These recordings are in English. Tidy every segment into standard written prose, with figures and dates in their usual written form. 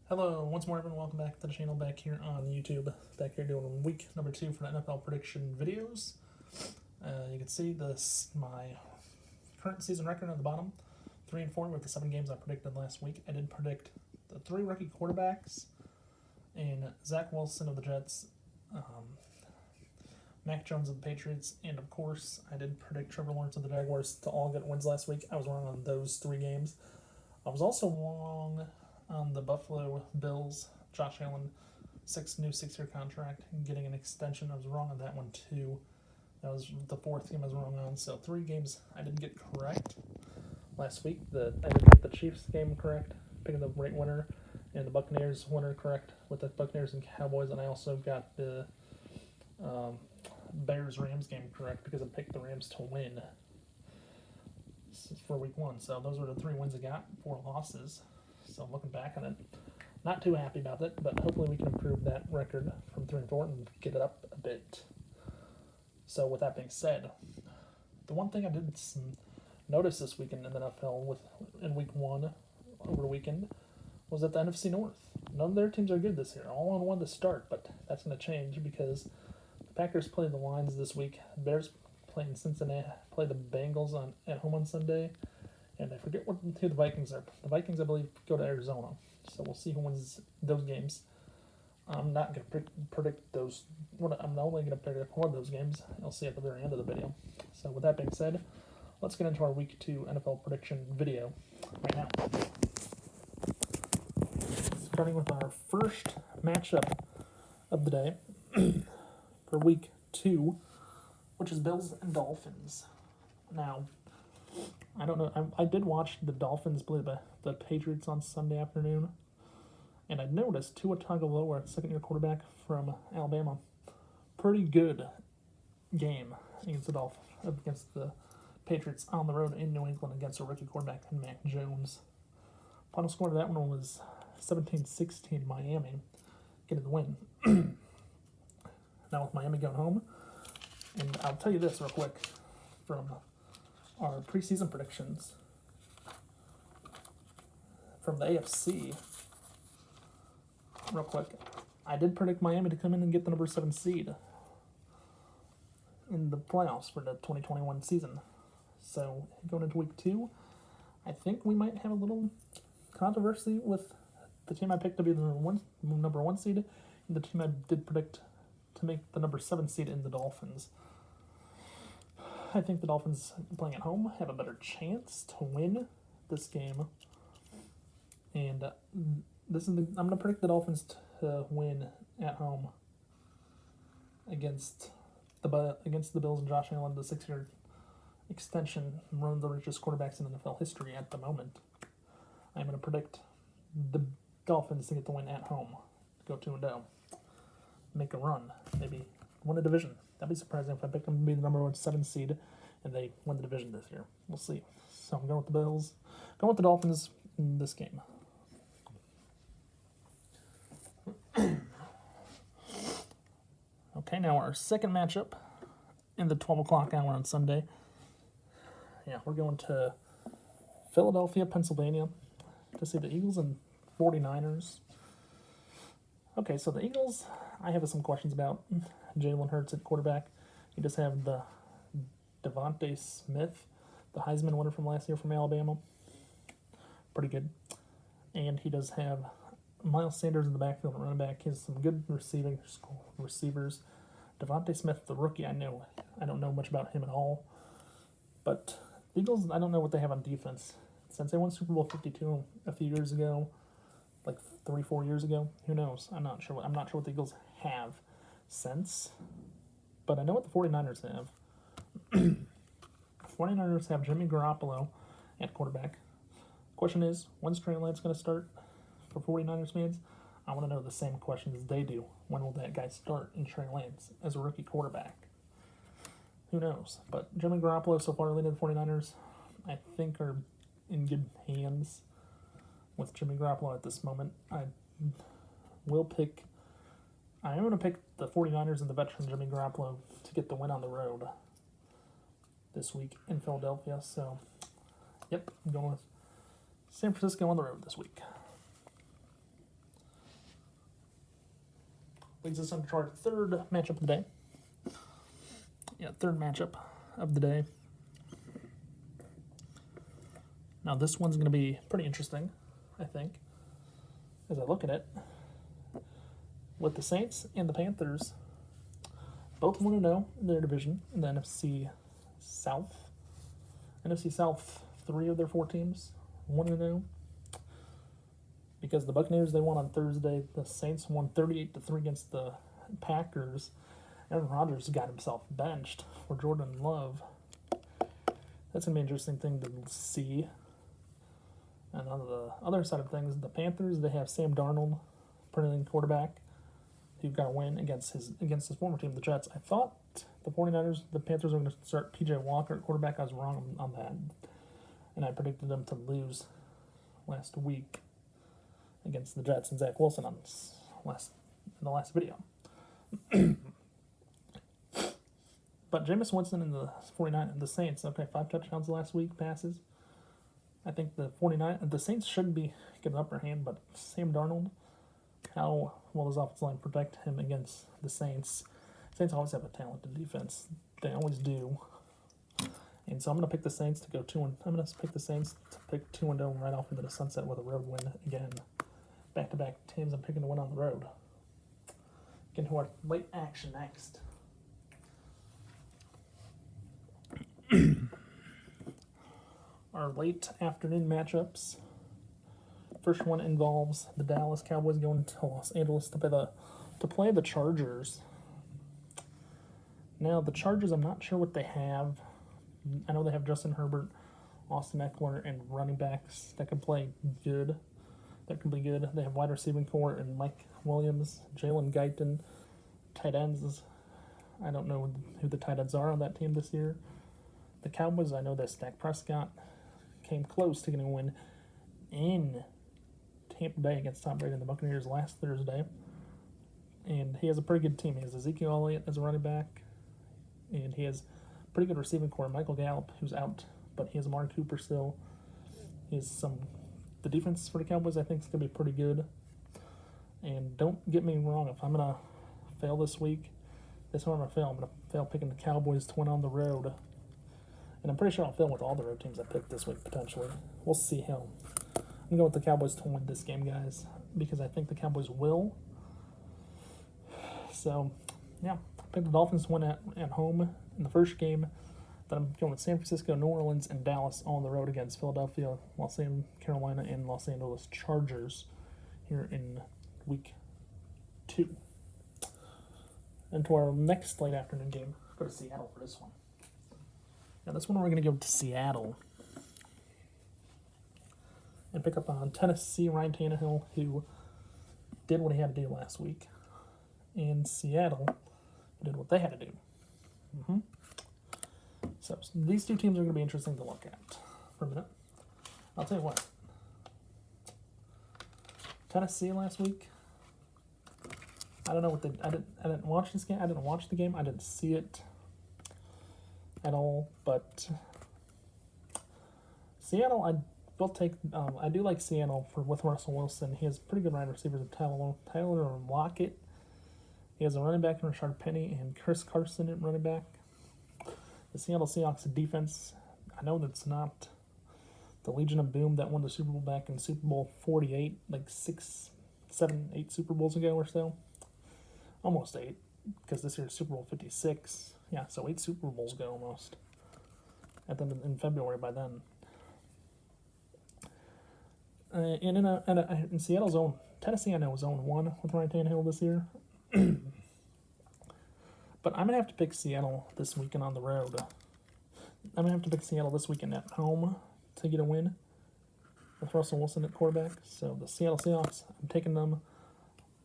Hello, once more everyone, welcome back to the channel, back here on YouTube, back here doing week number 2 for the NFL prediction videos. You can see my current season record on the bottom, 3-4 with the 7 games I predicted last week. I did predict the 3 rookie quarterbacks, and Zach Wilson of the Jets, Mac Jones of the Patriots, and of course, I did predict Trevor Lawrence of the Jaguars to all get wins last week. I was wrong on those 3 games. I was also wrong on the Buffalo Bills, Josh Allen, new 6-year contract, and getting an extension. I was wrong on that one too. That was the 4th game I was wrong on. So 3 games I didn't get correct last week. I didn't get the Chiefs game correct, picking the right winner, and the Buccaneers winner correct with the Buccaneers and Cowboys. And I also got the Bears-Rams game correct because I picked the Rams to win for week 1. So those were the 3 wins I got, 4 losses. So looking back on it, not too happy about it, but hopefully we can improve that record from 3-4 and get it up a bit. So with that being said, the one thing I did notice this weekend in the NFL in week 1 over the weekend was that the NFC North, none of their teams are good this year, all on 1 to start, but that's going to change because the Packers play the Lions this week, the Bears play in Cincinnati, play the Bengals at home on Sunday, and I forget who the Vikings are. The Vikings, I believe, go to Arizona. So we'll see who wins those games. I'm not going to predict those. I'm only going to predict one of those games. You'll see at the very end of the video. So with that being said, let's get into our Week 2 NFL prediction video right now. Starting with our first matchup of the day for Week 2, which is Bills and Dolphins. Now, I don't know. I did watch the Dolphins play the Patriots on Sunday afternoon, and I noticed Tua Tagovailoa, second-year quarterback from Alabama, pretty good game against the Patriots on the road in New England against a rookie quarterback, Mac Jones. Final score of that one was 17-16 Miami, getting the win. Now with Miami going home, and I'll tell you this real quick from our preseason predictions from the AFC. Real quick, I did predict Miami to come in and get the number 7 seed in the playoffs for the 2021 season. So going into week 2, I think we might have a little controversy with the team I picked to be the number 1 seed, and the team I did predict to make the number 7 seed in the Dolphins. I think the Dolphins playing at home have a better chance to win this game, and I'm going to predict the Dolphins to win at home against the Bills and Josh Allen, the 6-year extension, one of the richest quarterbacks in NFL history at the moment. I'm going to predict the Dolphins to get the win at home, go 2-0, make a run, maybe win a division. That'd be surprising if I picked them to be the number 7 seed and they win the division this year. We'll see. So I'm going with the Bills. Going with the Dolphins in this game. Okay, now our second matchup in the 12 o'clock hour on Sunday. Yeah, we're going to Philadelphia, Pennsylvania to see the Eagles and 49ers. Okay, so the Eagles, I have some questions about. Jalen Hurts at quarterback. You just have the Devontae Smith, the Heisman winner from last year from Alabama. Pretty good. And he does have Miles Sanders in the backfield at running back. He has some good receivers. Devontae Smith, the rookie, I don't know much about him at all. But the Eagles, I don't know what they have on defense. Since they won Super Bowl 52 a few years ago, like 3-4 years ago, who knows? I'm not sure what the Eagles have since, but I know what the 49ers have. 49ers have Jimmy Garoppolo at quarterback. Question is, when's Trey Lance going to start for 49ers fans? I want to know the same questions they do. When will that guy start in Trey Lance as a rookie quarterback? Who knows? But Jimmy Garoppolo so far leading the 49ers, I think, are in good hands with Jimmy Garoppolo at this moment. I'm going to pick the 49ers and the veteran Jimmy Garoppolo to get the win on the road this week in Philadelphia. So, yep, I'm going with San Francisco on the road this week. leads us into our third matchup of the day. Yeah, third matchup of the day. Now, this one's going to be pretty interesting, I think, as I look at it. With the Saints and the Panthers, both 1-0 in their division in the NFC South. NFC South, 3 of their 4 teams, 1-0. Because the Buccaneers, they won on Thursday. The Saints won 38-3 against the Packers. Aaron Rodgers got himself benched for Jordan Love. That's going to be an interesting thing to see. And on the other side of things, the Panthers, they have Sam Darnold, pretty quarterback, who got a win against his former team, the Jets. I thought the 49ers, the Panthers were going to start P.J. Walker at quarterback. I was wrong on that. And I predicted them to lose last week against the Jets and Zach Wilson in the last video. But Jameis Winston and the Saints, okay, 5 touchdowns last week, passes. I think the Saints should be getting an upper hand, but Sam Darnold, how will his offensive line protect him against the Saints? Saints always have a talented defense. They always do. And so I'm going to pick the Saints to go 2-0. I'm going to pick the Saints to pick 2-0 right off into the sunset with a road win again. Back-to-back teams I'm picking to win on the road. Get into our late action next. Our late afternoon matchups. First one involves the Dallas Cowboys going to Los Angeles to play the Chargers. Now, the Chargers, I'm not sure what they have. I know they have Justin Herbert, Austin Eckler, and running backs that can play good. That can be good. They have wide receiving core and Mike Williams, Jalen Guyton. Tight ends, I don't know who the tight ends are on that team this year. The Cowboys, I know that Dak Prescott came close to getting a win in Tampa Bay against Tom Brady and the Buccaneers last Thursday. And he has a pretty good team. He has Ezekiel Elliott as a running back. And he has a pretty good receiving core. Michael Gallup, who's out, but he has Amari Cooper still. The defense for the Cowboys, I think, is going to be pretty good. And don't get me wrong, if I'm going to fail this week, this one I'm going to fail. I'm going to fail picking the Cowboys to win on the road. And I'm pretty sure I'll fail with all the road teams I picked this week, potentially. We'll see how. I'm going with the Cowboys to win this game, guys, because I think the Cowboys will. So, yeah, I picked the Dolphins to win at home in the first game. Then I'm going with San Francisco, New Orleans, and Dallas on the road against Philadelphia, Los Angeles, Carolina, and Los Angeles Chargers here in week 2. And to our next late afternoon game, go to Seattle for this one. Now, this one we're going to go to Seattle and pick up on Tennessee, Ryan Tannehill, who did what he had to do last week. And Seattle did what they had to do. So these two teams are going to be interesting to look at for a minute. I'll tell you what. Tennessee last week, I don't know what I didn't watch this game. I didn't watch the game. I didn't see it at all, but Seattle, I do like Seattle with Russell Wilson. He has pretty good wide receivers of Tyler Lockett. He has a running back in Rashard Penny and Chris Carson at running back. The Seattle Seahawks defense, I know that's not the Legion of Boom that won the Super Bowl back in Super Bowl 48, like 6, 7, 8 Super Bowls ago or so. Almost 8, because this year's Super Bowl 56. Yeah, so 8 Super Bowls ago almost. At them in February by then. And in Seattle's own, Tennessee, I know, is 0-1 with Ryan Tannehill this year. But I'm going to have to pick Seattle this weekend on the road. I'm going to have to pick Seattle this weekend at home to get a win with Russell Wilson at quarterback. So the Seattle Seahawks, I'm taking them.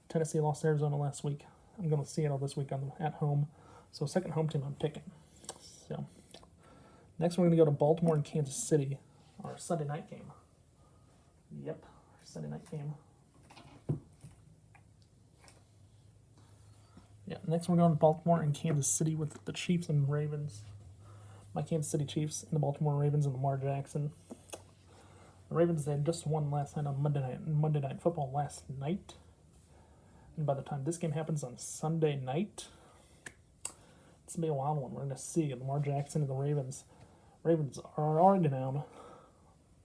Tennessee lost to Arizona last week. I'm going to Seattle this week at home. So second home team I'm picking. So next we're going to go to Baltimore and Kansas City, our Sunday night game. Yep, our Sunday night game. Yeah, next we're going to Baltimore and Kansas City with the Chiefs and Ravens. My Kansas City Chiefs and the Baltimore Ravens and Lamar Jackson. The Ravens, they had just won last night on Monday Night Football last night. And by the time this game happens on Sunday night, it's going to be a wild one. We're going to see Lamar Jackson and the Ravens. Ravens are already down.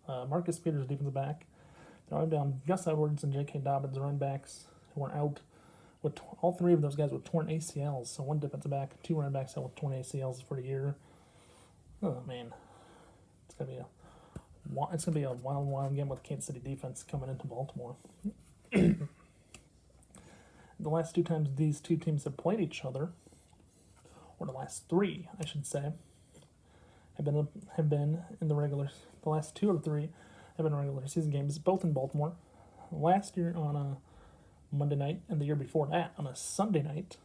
Marcus Peters, defensive back. They're already down Gus Edwards and J.K. Dobbins, the running backs, who are out with all three of those guys with torn ACLs. So one defensive back, two running backs out with torn ACLs for the year. Oh, man. It's going to be a wild game with Kansas City defense coming into Baltimore. The last two times these two teams have played each other, or the last three, I should say, have been in the regular. The last 2 of 3 have been regular season games, both in Baltimore. Last year on a Monday night, and the year before that on a Sunday night.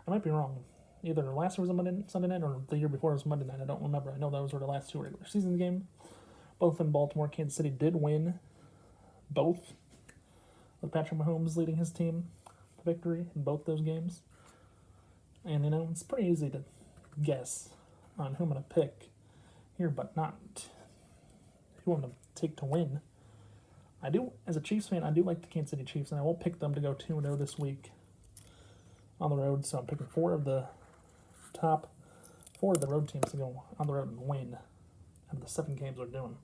I might be wrong. Either last year was a Sunday night, or the year before was Monday night. I don't remember. I know those were the last 2 regular season games, both in Baltimore. Kansas City did win both, with Patrick Mahomes leading his team to victory in both those games. And, it's pretty easy to guess on who I'm going to pick here, but not who I'm going to take to win. I do, as a Chiefs fan, I do like the Kansas City Chiefs, and I will pick them to go 2-0 this week on the road. So I'm picking 4 of the road teams to go on the road and win out of the 7 games we're doing.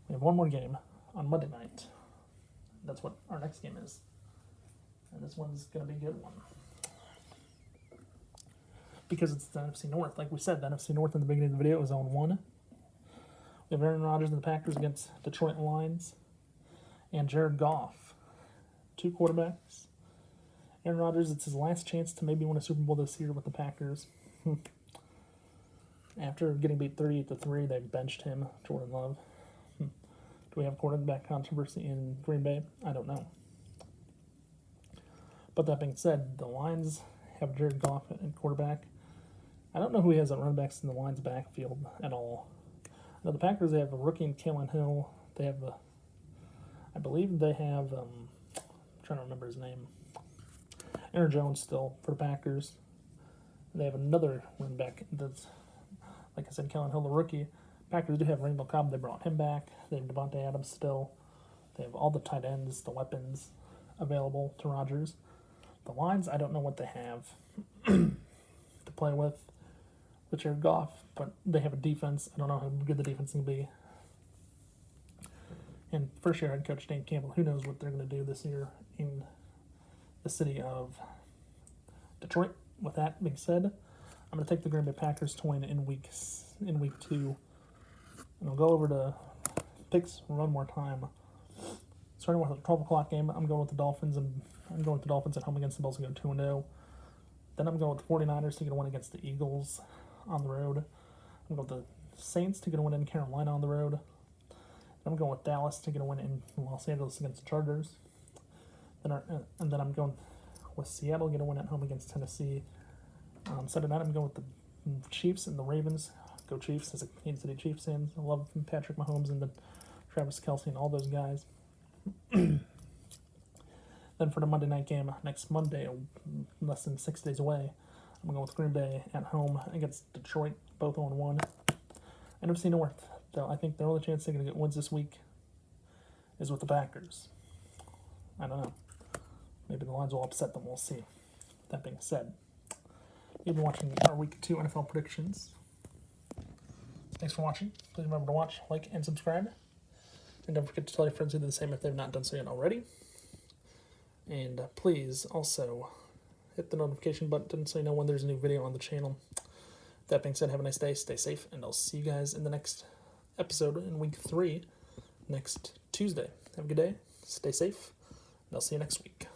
We have one more game on Monday night. That's what our next game is. And this one's going to be a good one. Because it's the NFC North. Like we said, the NFC North in the beginning of the video is 0-1. We have Aaron Rodgers and the Packers against Detroit Lions. And Jared Goff. 2 quarterbacks. Aaron Rodgers, it's his last chance to maybe win a Super Bowl this year with the Packers. After getting beat 38-3, they benched him, Jordan Love. Do we have quarterback controversy in Green Bay? I don't know. But that being said, the Lions have Jared Goff at quarterback. I don't know who he has at running backs in the Lions backfield at all. Now the Packers, they have a rookie in Kalen Hill. They have I believe they have, I'm trying to remember his name, Aaron Jones still for the Packers. They have another running back that's, like I said, Kalen Hill, the rookie. Packers do have Randall Cobb. They brought him back. They have Devontae Adams still. They have all the tight ends, the weapons available to Rodgers. The Lions, I don't know what they have to play with Jared Goff, but they have a defense. I don't know how good the defense will be. And first-year head coach Dan Campbell, who knows what they're going to do this year in the city of Detroit. With that being said, I'm going to take the Green Bay Packers to win in week 2. And I'll go over to picks one more time. Starting with a 12 o'clock game, I'm going with the Dolphins, and I'm going with the Dolphins at home against the Bills and go 2-0. Then I'm going with the 49ers to get a win against the Eagles on the road. I'm going with the Saints to get a win in Carolina on the road. I'm going with Dallas to get a win in Los Angeles against the Chargers. And then I'm going with Seattle to get a win at home against Tennessee. Sunday night, I'm going with the Chiefs and the Ravens. Go Chiefs as a Kansas City Chiefs fan. I love Patrick Mahomes and the Travis Kelce and all those guys. Then for the Monday night game next Monday, less than 6 days away, I'm going with Green Bay at home against Detroit, both 0-1. NFC North, though, I think the only chance they're going to get wins this week is with the Packers. I don't know. Maybe the Lions will upset them. We'll see. That being said, you've been watching our Week 2 NFL predictions. Thanks for watching. Please remember to watch, like, and subscribe. And don't forget to tell your friends to do the same if they've not done so yet already. And please also hit the notification button so you know when there's a new video on the channel. That being said, have a nice day, stay safe, and I'll see you guys in the next episode in Week 3 next Tuesday. Have a good day, stay safe, and I'll see you next week.